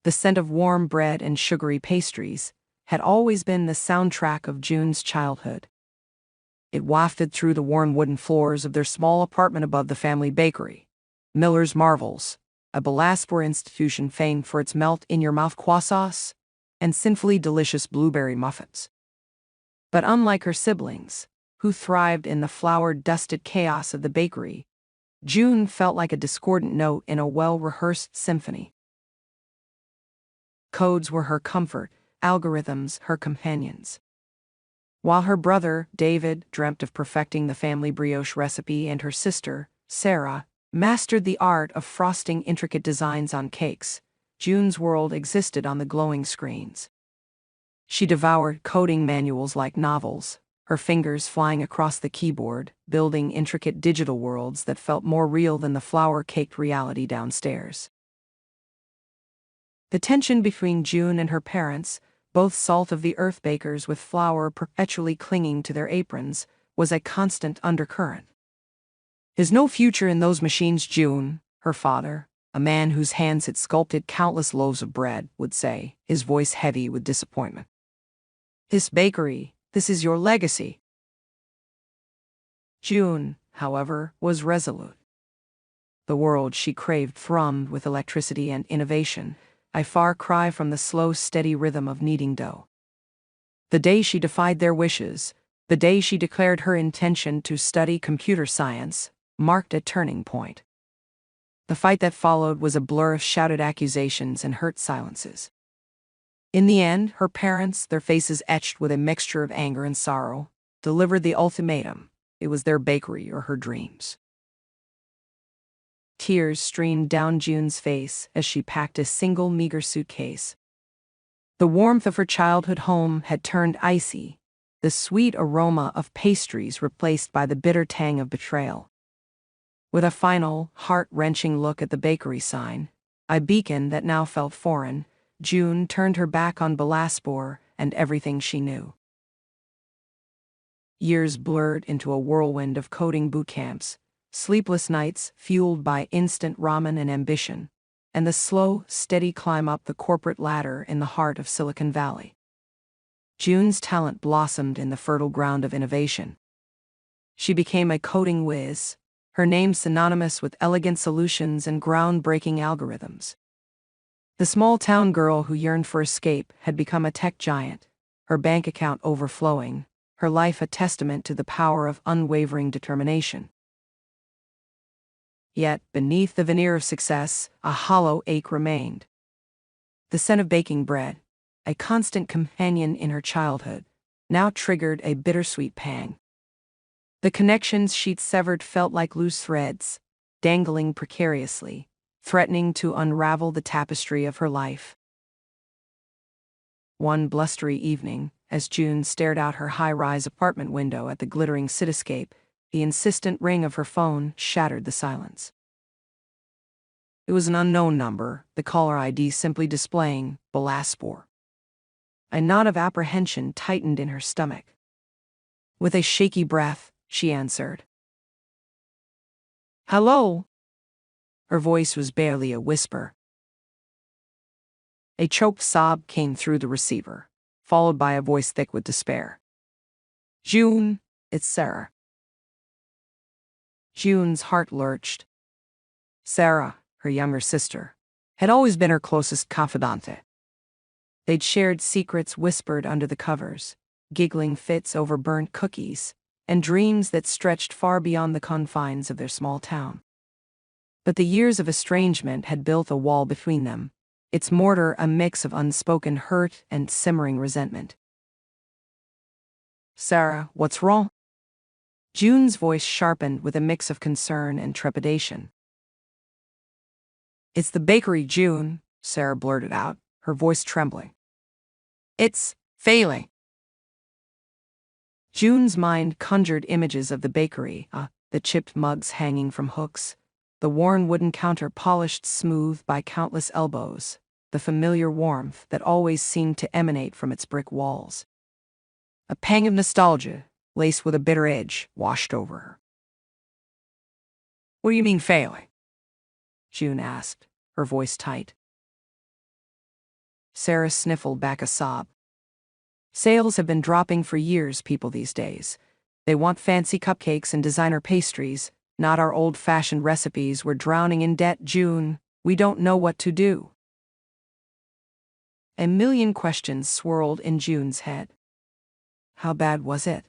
The scent of warm bread and sugary pastries had always been the soundtrack of June's childhood. It wafted through the worn wooden floors of their small apartment above the family bakery, Miller's Marvels, a Belasspor institution famed for its melt-in-your-mouth croissants and sinfully delicious blueberry muffins. But unlike her siblings, who thrived in the flour-dusted chaos of the bakery, June felt like a discordant note in a well-rehearsed symphony. Codes were her comfort, algorithms her companions. While her brother, David, dreamt of perfecting the family brioche recipe and her sister, Sarah, mastered the art of frosting intricate designs on cakes, June's world existed on the glowing screens. She devoured coding manuals like novels, her fingers flying across the keyboard, building intricate digital worlds that felt more real than the flour-caked reality downstairs. The tension between June and her parents, both salt-of-the-earth bakers with flour perpetually clinging to their aprons, was a constant undercurrent. "There's no future in those machines, June," her father, a man whose hands had sculpted countless loaves of bread, would say, his voice heavy with disappointment. "This bakery, this is your legacy." June, however, was resolute. The world she craved thrummed with electricity and innovation, a far cry from the slow, steady rhythm of kneading dough. The day she defied their wishes, the day she declared her intention to study computer science, marked a turning point. The fight that followed was a blur of shouted accusations and hurt silences. In the end, her parents, their faces etched with a mixture of anger and sorrow, delivered the ultimatum: it was their bakery or her dreams. Tears streamed down June's face as she packed a single meager suitcase. The warmth of her childhood home had turned icy, the sweet aroma of pastries replaced by the bitter tang of betrayal. With a final, heart-wrenching look at the bakery sign, a beacon that now felt foreign, June turned her back on Belasspor and everything she knew. Years blurred into a whirlwind of coding boot camps, sleepless nights fueled by instant ramen and ambition, and the slow, steady climb up the corporate ladder in the heart of Silicon Valley. June's talent blossomed in the fertile ground of innovation. She became a coding whiz, her name synonymous with elegant solutions and groundbreaking algorithms. The small-town girl who yearned for escape had become a tech giant, her bank account overflowing, her life a testament to the power of unwavering determination. Yet, beneath the veneer of success, a hollow ache remained. The scent of baking bread, a constant companion in her childhood, now triggered a bittersweet pang. The connections she'd severed felt like loose threads, dangling precariously, threatening to unravel the tapestry of her life. One blustery evening, as June stared out her high-rise apartment window at the glittering cityscape, the insistent ring of her phone shattered the silence. It was an unknown number, the caller ID simply displaying Belasspor. A knot of apprehension tightened in her stomach. With a shaky breath, she answered. "Hello?" Her voice was barely a whisper. A choked sob came through the receiver, followed by a voice thick with despair. "June, it's Sarah." June's heart lurched. Sarah, her younger sister, had always been her closest confidante. They'd shared secrets whispered under the covers, giggling fits over burnt cookies, and dreams that stretched far beyond the confines of their small town. But the years of estrangement had built a wall between them, its mortar a mix of unspoken hurt and simmering resentment. "Sarah, what's wrong?" June's voice sharpened with a mix of concern and trepidation. "It's the bakery, June," Sarah blurted out, her voice trembling. "It's failing." June's mind conjured images of the bakery, the chipped mugs hanging from hooks, the worn wooden counter polished smooth by countless elbows, the familiar warmth that always seemed to emanate from its brick walls. A pang of nostalgia, laced with a bitter edge, washed over her. "What do you mean failing?" June asked, her voice tight. Sarah sniffled back a sob. Sales have been dropping for years, people these days. They want fancy cupcakes and designer pastries, not our old-fashioned recipes. We're drowning in debt, June. We don't know what to do. A million questions swirled in June's head. How bad was it?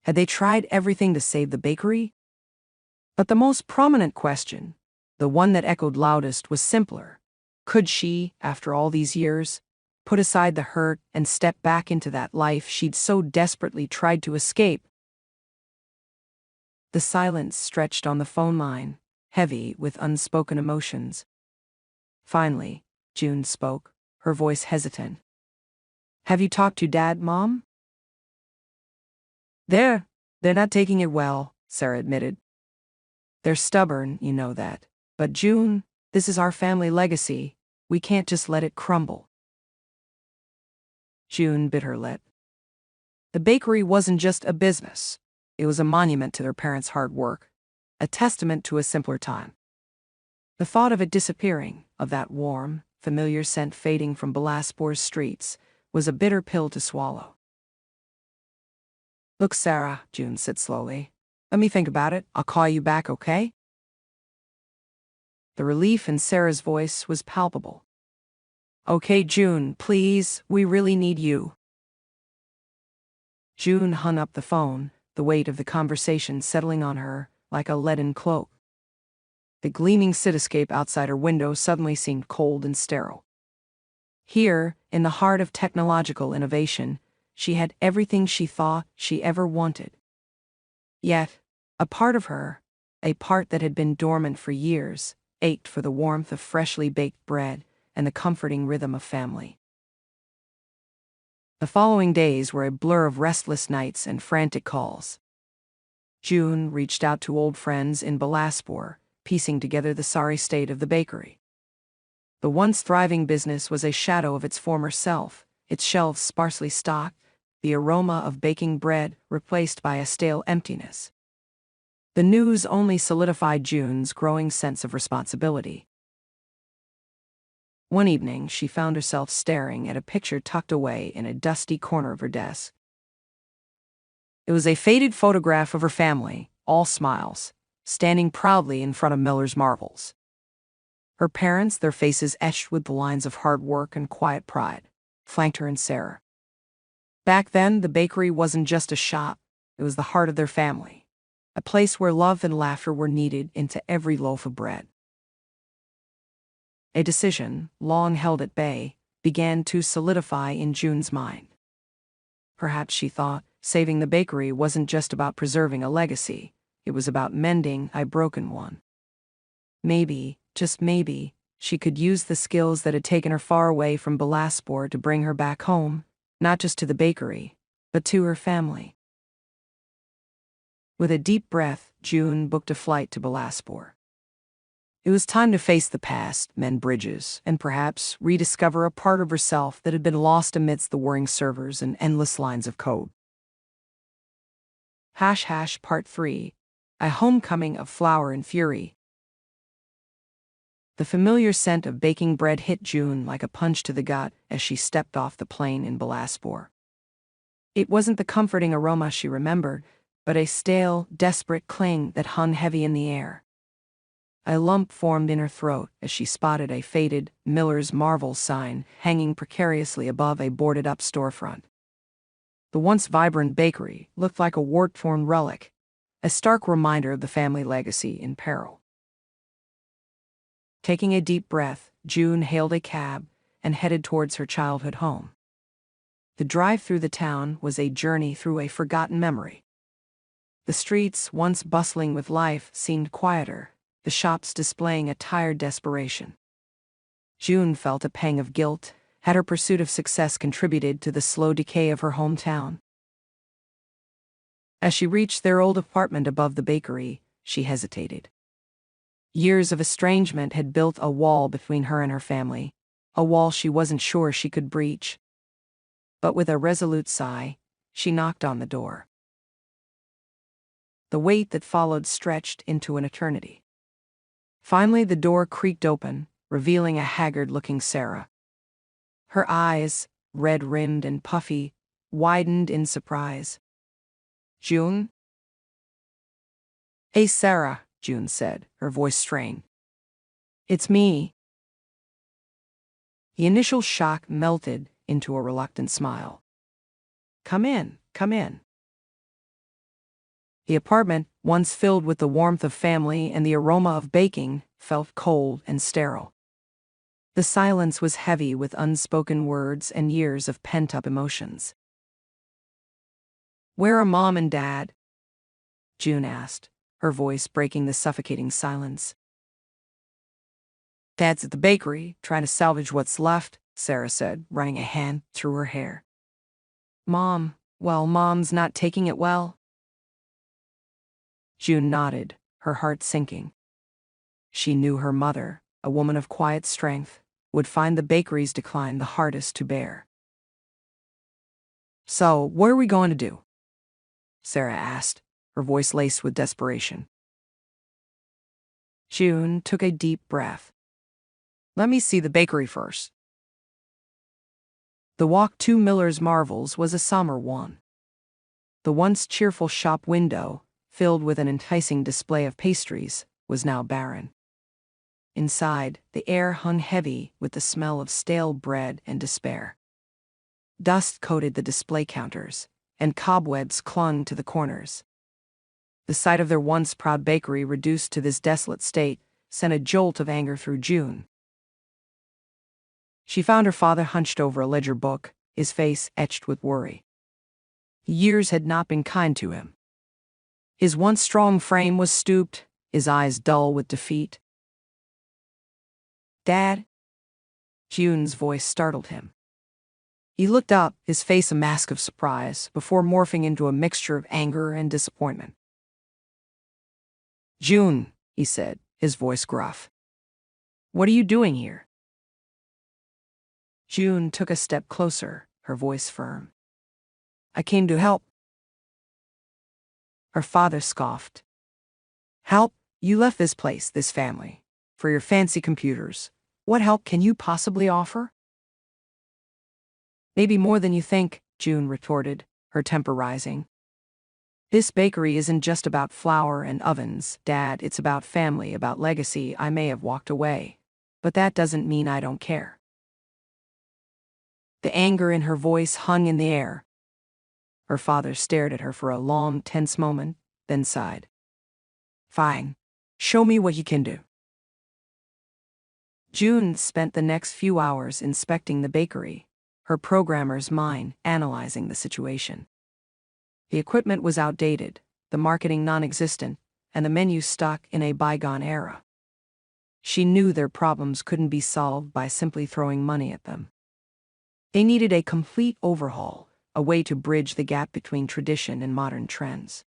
Had they tried everything to save the bakery? But the most prominent question, the one that echoed loudest, was simpler. Could she, after all these years, put aside the hurt and step back into that life she'd so desperately tried to escape? The silence stretched on the phone line, heavy with unspoken emotions. Finally, June spoke, her voice hesitant. Have you talked to Dad, Mom? They're not taking it well, Sarah admitted. They're stubborn, you know that. But June, this is our family legacy. We can't just let it crumble. June bit her lip. The bakery wasn't just a business. It was a monument to their parents' hard work, a testament to a simpler time. The thought of it disappearing, of that warm, familiar scent fading from Bilaspur's streets, was a bitter pill to swallow. Look, Sarah, June said slowly. Let me think about it. I'll call you back, okay? The relief in Sarah's voice was palpable. Okay, June, please, we really need you. June hung up the phone, the weight of the conversation settling on her like a leaden cloak. The gleaming cityscape outside her window suddenly seemed cold and sterile. Here, in the heart of technological innovation, she had everything she thought she ever wanted. Yet, a part of her, a part that had been dormant for years, ached for the warmth of freshly baked bread and the comforting rhythm of family. The following days were a blur of restless nights and frantic calls. June reached out to old friends in Bilaspur, piecing together the sorry state of the bakery. The once thriving business was a shadow of its former self, its shelves sparsely stocked, the aroma of baking bread replaced by a stale emptiness. The news only solidified June's growing sense of responsibility. One evening, she found herself staring at a picture tucked away in a dusty corner of her desk. It was a faded photograph of her family, all smiles, standing proudly in front of Miller's Marbles. Her parents, their faces etched with the lines of hard work and quiet pride, flanked her and Sarah. Back then, the bakery wasn't just a shop, it was the heart of their family, a place where love and laughter were kneaded into every loaf of bread. A decision, long held at bay, began to solidify in June's mind. Perhaps, she thought, saving the bakery wasn't just about preserving a legacy, it was about mending a broken one. Maybe, just maybe, she could use the skills that had taken her far away from Bilaspur to bring her back home, not just to the bakery, but to her family. With a deep breath, June booked a flight to Bilaspur. It was time to face the past, mend bridges, and perhaps rediscover a part of herself that had been lost amidst the whirring servers and endless lines of code. # Part 3. A homecoming of flour and fury. The familiar scent of baking bread hit June like a punch to the gut as she stepped off the plane in Bilaspur. It wasn't the comforting aroma she remembered, but a stale, desperate cling that hung heavy in the air. A lump formed in her throat as she spotted a faded Miller's Marbles sign hanging precariously above a boarded-up storefront. The once vibrant bakery looked like a war-torn relic, a stark reminder of the family legacy in peril. Taking a deep breath, June hailed a cab and headed towards her childhood home. The drive through the town was a journey through a forgotten memory. The streets, once bustling with life, seemed quieter, the shops displaying a tired desperation. June felt a pang of guilt. Had her pursuit of success contributed to the slow decay of her hometown? As she reached their old apartment above the bakery, she hesitated. Years of estrangement had built a wall between her and her family, a wall she wasn't sure she could breach. But with a resolute sigh, she knocked on the door. The wait that followed stretched into an eternity. Finally, the door creaked open, revealing a haggard-looking Sarah. Her eyes, red-rimmed and puffy, widened in surprise. "June?" "Hey, Sarah," June said, her voice strained. "It's me." The initial shock melted into a reluctant smile. Come in, come in." The apartment, once filled with the warmth of family and the aroma of baking, felt cold and sterile. The silence was heavy with unspoken words and years of pent-up emotions. "Where are Mom and Dad?" June asked, her voice breaking the suffocating silence. "Dad's at the bakery, trying to salvage what's left," Sarah said, running a hand through her hair. Mom's not taking it well." June nodded, her heart sinking. She knew her mother, a woman of quiet strength, would find the bakery's decline the hardest to bear. "So, what are we going to do?" Sarah asked, her voice laced with desperation. June took a deep breath. "Let me see the bakery first." The walk to Miller's Marvels was a somber one. The once cheerful shop window, filled with an enticing display of pastries, was now barren. Inside, the air hung heavy with the smell of stale bread and despair. Dust coated the display counters, and cobwebs clung to the corners. The sight of their once proud bakery reduced to this desolate state sent a jolt of anger through June. She found her father hunched over a ledger book, his face etched with worry. Years had not been kind to him. His once strong frame was stooped, his eyes dull with defeat. "Dad?" June's voice startled him. He looked up, his face a mask of surprise, before morphing into a mixture of anger and disappointment. "June," he said, his voice gruff. "What are you doing here?" June took a step closer, her voice firm. "I came to help." Her father scoffed. "Help? You left this place, this family, for your fancy computers. What help can you possibly offer?" "Maybe more than you think," June retorted, her temper rising. "This bakery isn't just about flour and ovens, Dad. It's about family, about legacy. I may have walked away, but that doesn't mean I don't care." The anger in her voice hung in the air. Her father stared at her for a long, tense moment, then sighed. "Fine. Show me what you can do." June spent the next few hours inspecting the bakery, her programmer's mind analyzing the situation. The equipment was outdated, the marketing non-existent, and the menu stuck in a bygone era. She knew their problems couldn't be solved by simply throwing money at them. They needed a complete overhaul, a way to bridge the gap between tradition and modern trends.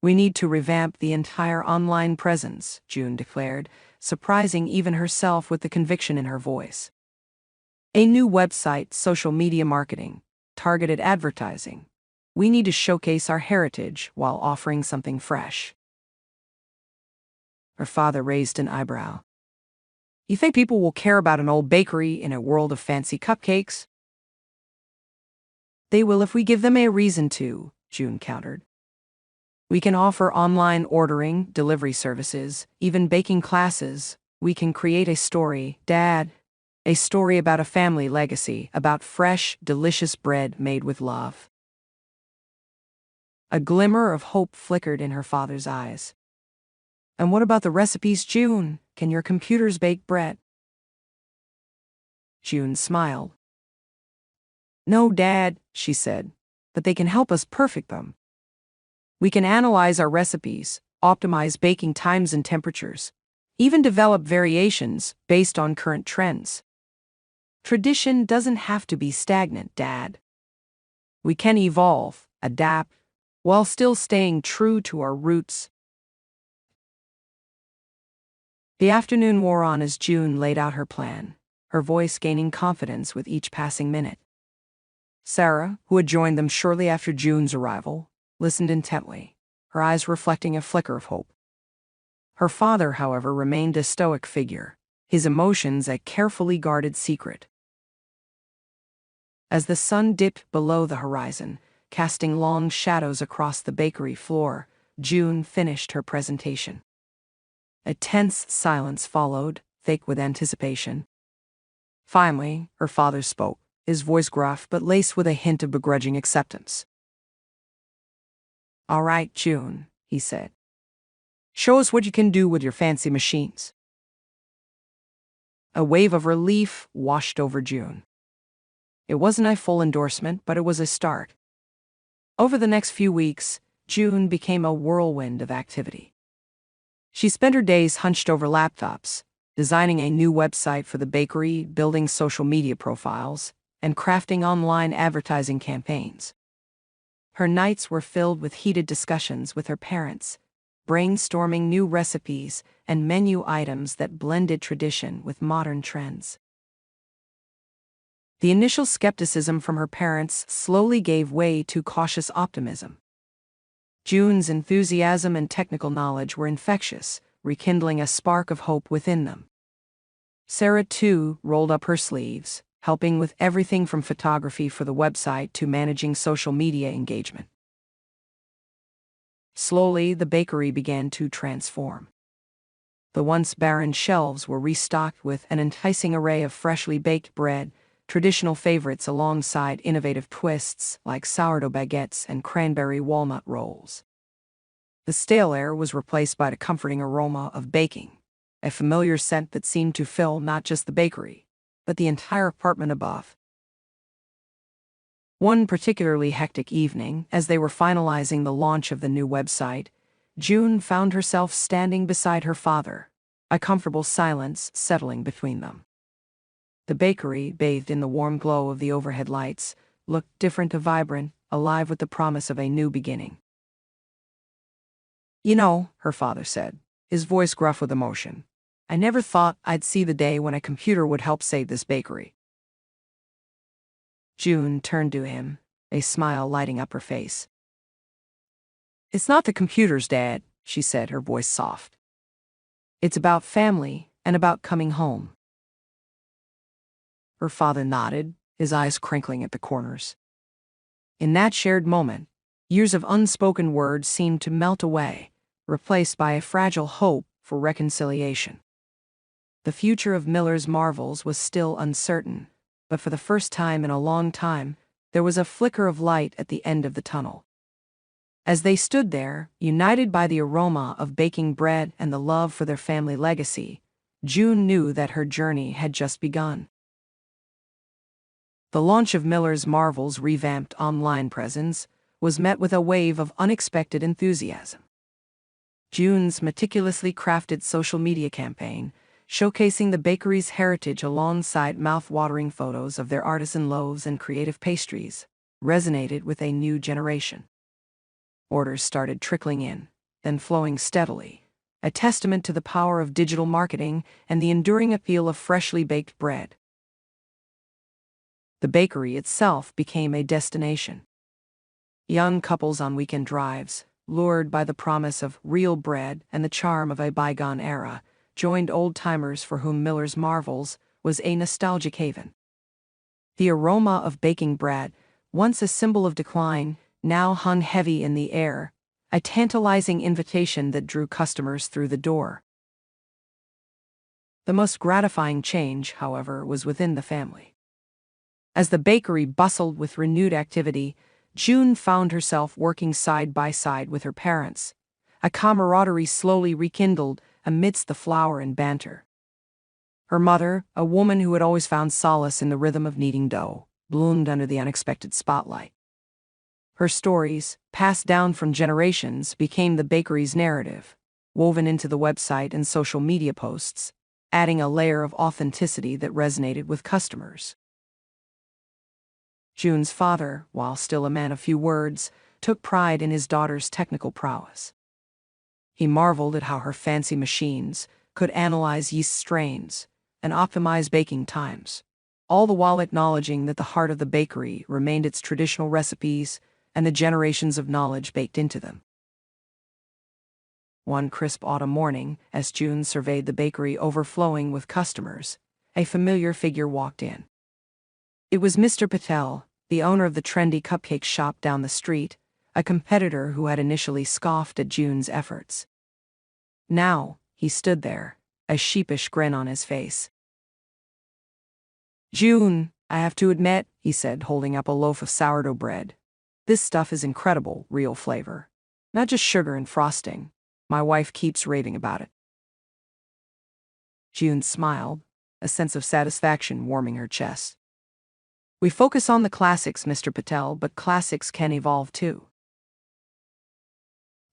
"We need to revamp the entire online presence," June declared, surprising even herself with the conviction in her voice. "A new website, social media marketing, targeted advertising. We need to showcase our heritage while offering something fresh." Her father raised an eyebrow. "You think people will care about an old bakery in a world of fancy cupcakes?" "They will if we give them a reason to," June countered. "We can offer online ordering, delivery services, even baking classes. We can create a story, Dad. A story about a family legacy, about fresh, delicious bread made with love." A glimmer of hope flickered in her father's eyes. "And what about the recipes, June? Can your computers bake bread?" June smiled. "No, Dad," she said, "but they can help us perfect them. We can analyze our recipes, optimize baking times and temperatures, even develop variations based on current trends. Tradition doesn't have to be stagnant, Dad. We can evolve, adapt, while still staying true to our roots." The afternoon wore on as June laid out her plan, her voice gaining confidence with each passing minute. Sarah, who had joined them shortly after June's arrival, listened intently, her eyes reflecting a flicker of hope. Her father, however, remained a stoic figure, his emotions a carefully guarded secret. As the sun dipped below the horizon, casting long shadows across the bakery floor, June finished her presentation. A tense silence followed, thick with anticipation. Finally, her father spoke, his voice gruff but laced with a hint of begrudging acceptance. "All right, June," he said. "Show us what you can do with your fancy machines." A wave of relief washed over June. It wasn't a full endorsement, but it was a start. Over the next few weeks, June became a whirlwind of activity. She spent her days hunched over laptops, designing a new website for the bakery, building social media profiles, and crafting online advertising campaigns. Her nights were filled with heated discussions with her parents, brainstorming new recipes and menu items that blended tradition with modern trends. The initial skepticism from her parents slowly gave way to cautious optimism. June's enthusiasm and technical knowledge were infectious, rekindling a spark of hope within them. Sarah, too, rolled up her sleeves, helping with everything from photography for the website to managing social media engagement. Slowly, the bakery began to transform. The once barren shelves were restocked with an enticing array of freshly baked bread, traditional favorites alongside innovative twists like sourdough baguettes and cranberry walnut rolls. The stale air was replaced by the comforting aroma of baking, a familiar scent that seemed to fill not just the bakery, but the entire apartment above. One particularly hectic evening, as they were finalizing the launch of the new website, June found herself standing beside her father, a comfortable silence settling between them. The bakery, bathed in the warm glow of the overhead lights, looked different and vibrant, alive with the promise of a new beginning. "You know," her father said, his voice gruff with emotion, "I never thought I'd see the day when a computer would help save this bakery." June turned to him, a smile lighting up her face. "It's not the computers, Dad," she said, her voice soft. "It's about family and about coming home." Her father nodded, his eyes crinkling at the corners. In that shared moment, years of unspoken words seemed to melt away, replaced by a fragile hope for reconciliation. The future of Miller's Marvels was still uncertain, but for the first time in a long time, there was a flicker of light at the end of the tunnel. As they stood there, united by the aroma of baking bread and the love for their family legacy, June knew that her journey had just begun. The launch of Miller's Marvel's revamped online presence was met with a wave of unexpected enthusiasm. June's meticulously crafted social media campaign, showcasing the bakery's heritage alongside mouth-watering photos of their artisan loaves and creative pastries, resonated with a new generation. Orders started trickling in, then flowing steadily, a testament to the power of digital marketing and the enduring appeal of freshly baked bread. The bakery itself became a destination. Young couples on weekend drives, lured by the promise of real bread and the charm of a bygone era, joined old-timers for whom Miller's Marvels was a nostalgic haven. The aroma of baking bread, once a symbol of decline, now hung heavy in the air, a tantalizing invitation that drew customers through the door. The most gratifying change, however, was within the family. As the bakery bustled with renewed activity, June found herself working side by side with her parents, a camaraderie slowly rekindled amidst the flour and banter. Her mother, a woman who had always found solace in the rhythm of kneading dough, bloomed under the unexpected spotlight. Her stories, passed down from generations, became the bakery's narrative, woven into the website and social media posts, adding a layer of authenticity that resonated with customers. June's father, while still a man of few words, took pride in his daughter's technical prowess. He marveled at how her fancy machines could analyze yeast strains and optimize baking times, all the while acknowledging that the heart of the bakery remained its traditional recipes and the generations of knowledge baked into them. One crisp autumn morning, as June surveyed the bakery overflowing with customers, a familiar figure walked in. It was Mr. Patel, the owner of the trendy cupcake shop down the street, a competitor who had initially scoffed at June's efforts. Now, he stood there, a sheepish grin on his face. "June, I have to admit," he said, holding up a loaf of sourdough bread. "This stuff is incredible, real flavor. Not just sugar and frosting. My wife keeps raving about it." June smiled, a sense of satisfaction warming her chest. "We focus on the classics, Mr. Patel, but classics can evolve too."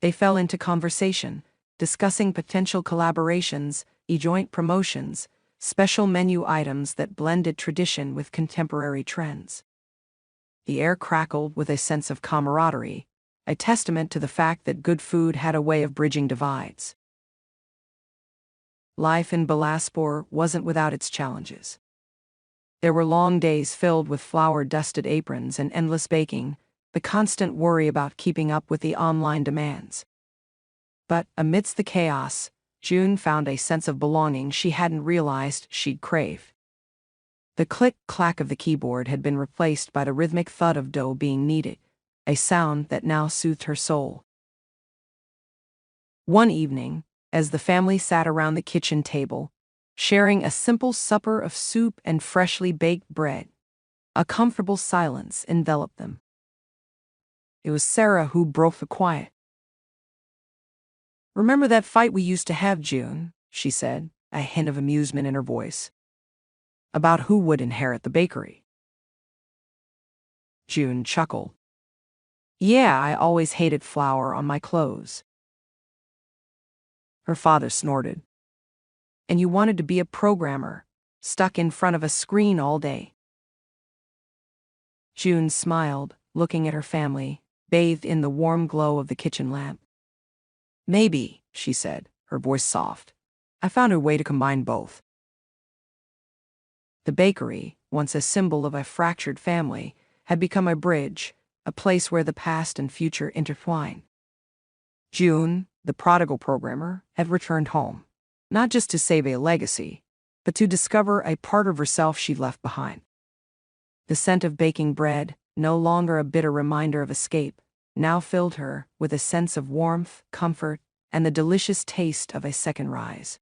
They fell into conversation, discussing potential collaborations, e-joint promotions, special menu items that blended tradition with contemporary trends. The air crackled with a sense of camaraderie, a testament to the fact that good food had a way of bridging divides. Life in Bilaspur wasn't without its challenges. There were long days filled with flour-dusted aprons and endless baking, the constant worry about keeping up with the online demands. But amidst the chaos, June found a sense of belonging she hadn't realized she'd crave. The click-clack of the keyboard had been replaced by the rhythmic thud of dough being kneaded, a sound that now soothed her soul. One evening, as the family sat around the kitchen table, sharing a simple supper of soup and freshly baked bread, a comfortable silence enveloped them. It was Sarah who broke the quiet. "Remember that fight we used to have, June?" she said, a hint of amusement in her voice. "About who would inherit the bakery." June chuckled. "Yeah, I always hated flour on my clothes." Her father snorted. "And you wanted to be a programmer, stuck in front of a screen all day." June smiled, looking at her family, bathed in the warm glow of the kitchen lamp. "Maybe," she said, her voice soft. "I found a way to combine both." The bakery, once a symbol of a fractured family, had become a bridge, a place where the past and future intertwine. June, the prodigal programmer, had returned home, not just to save a legacy, but to discover a part of herself she'd left behind. The scent of baking bread, no longer a bitter reminder of escape, now filled her with a sense of warmth, comfort, and the delicious taste of a second rise.